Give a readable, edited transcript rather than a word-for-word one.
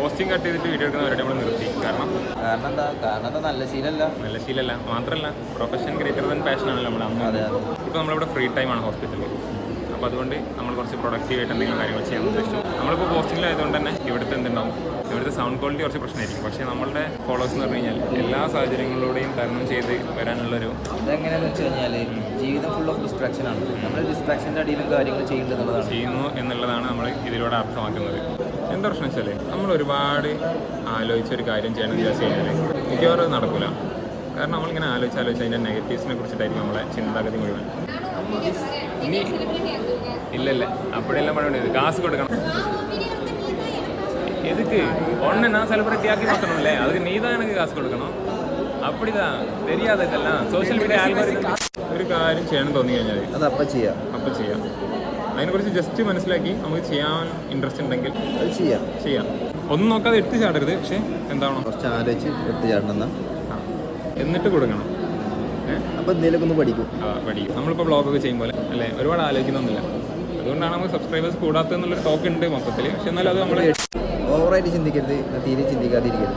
Posting cut ചെയ്തിട്ട് video എടുക്കുന്നവരുടെ നമ്മൾ നിർത്തി. കാരണം എന്താ നല്ല ശീലമല്ല മാത്രമല്ല പ്രൊഫഷൻ ഗ്രേറ്റർ ദാൻ പാഷനാണല്ലോ നമ്മൾ അന്ന്. ഇപ്പോൾ നമ്മളിവിടെ ഫ്രീ ടൈമാണ് ഹോസ്പിറ്റലിൽ. അപ്പോൾ അതുകൊണ്ട് നമ്മൾ കുറച്ച് പ്രൊഡക്റ്റീവായിട്ട് എന്തെങ്കിലും കാര്യങ്ങൾ ചെയ്യാൻ ഉദ്ദേശിച്ചു. നമ്മളിപ്പോൾ പോസ്റ്റിങ്ങിലായതുകൊണ്ട് തന്നെ ഇവിടുത്തെ എന്തുണ്ടാവും, ഇവിടുത്തെ സൗണ്ട് ക്വാളിറ്റി കുറച്ച് പ്രശ്നമായിരിക്കും. പക്ഷേ നമ്മളുടെ ഫോളോവേഴ്സ് എന്ന് പറഞ്ഞു കഴിഞ്ഞാൽ എല്ലാ സാഹചര്യങ്ങളിലൂടെയും തരണം ചെയ്ത് വരാനുള്ളൊരു ഇതെങ്ങനെയാണെന്ന് വെച്ച് കഴിഞ്ഞാൽ ജീവിതം ഫുൾ ഓഫ് ഡിസ്ട്രാക്ഷനാണ്. നമ്മൾ ഡിസ്ട്രാക്ഷൻ്റെ അടിയിലും കാര്യങ്ങൾ ചെയ്യുന്നു എന്നുള്ളതാണ് നമ്മൾ ഇതിലൂടെ അർത്ഥമാക്കുന്നത്. എന്താ പ്രശ്നം വെച്ചാൽ നമ്മൾ ഒരുപാട് ആലോചിച്ചൊരു കാര്യം ചെയ്യണം എന്ന് വിചാരിച്ചു കഴിഞ്ഞാൽ മിക്കവാറും അത് നടക്കില്ല. കാരണം നമ്മളിങ്ങനെ ആലോചിച്ച് അതിൻ്റെ നെഗറ്റീവ്സിനെ കുറിച്ചിട്ടായിരിക്കും നമ്മളെ ചിന്താഗതി മുഴുവൻ. ഇനി ഇല്ലല്ല അപ്പോഴെല്ലാം പഴയ കാശ് കൊടുക്കണം. எதுக்கு ஒன்று நான் செலிப்ரிட்டி ஆக்கி மாற்றணும்ல, அதுக்கு நீ தான் எனக்கு காசு கொடுக்கணும். அப்படிதான் தெரியாத இதெல்லாம் സോഷ്യൽ മീഡിയ ആൽഗോരിതം. ഒരു കാര്യം ചെയ്യണം തോന്നി കഴിഞ്ഞാൽ അത് അപ്പം ചെയ്യാം. അതിനെക്കുറിച്ച് ജസ്റ്റ് മനസ്സിലാക്കി നമുക്ക് ചെയ്യാൻ ഇൻട്രസ്റ്റ് ഉണ്ടെങ്കിൽ അത് ചെയ്യാം. ഒന്നും നോക്കാതെ എടുത്ത് ചാടരുത്. പക്ഷേ എന്താവണം, കുറച്ച് ആലോചിച്ച് എടുത്ത് ചാടണം, എന്നിട്ട് കൊടുക്കണം. അപ്പോൾ എന്തെങ്കിലുമൊക്കെ ഒന്ന് പഠിക്കും. നമ്മളിപ്പോൾ വ്ളോഗൊക്കെ ചെയ്യുമ്പോൾ അല്ലേ, ഒരുപാട് ആലോചിക്കുന്നൊന്നുമില്ല. അതുകൊണ്ടാണ് നമുക്ക് സബ്സ്ക്രൈബേഴ്സ് കൂടാത്തതെന്നുള്ളൊരു ടോക്ക് ഉണ്ട് മൊത്തത്തിൽ. പക്ഷെ എന്നാലും അത് നമ്മൾ ഓവറായിട്ട് ചിന്തിക്കരുത്, തീരെ ചിന്തിക്കാതിരിക്കരുത്.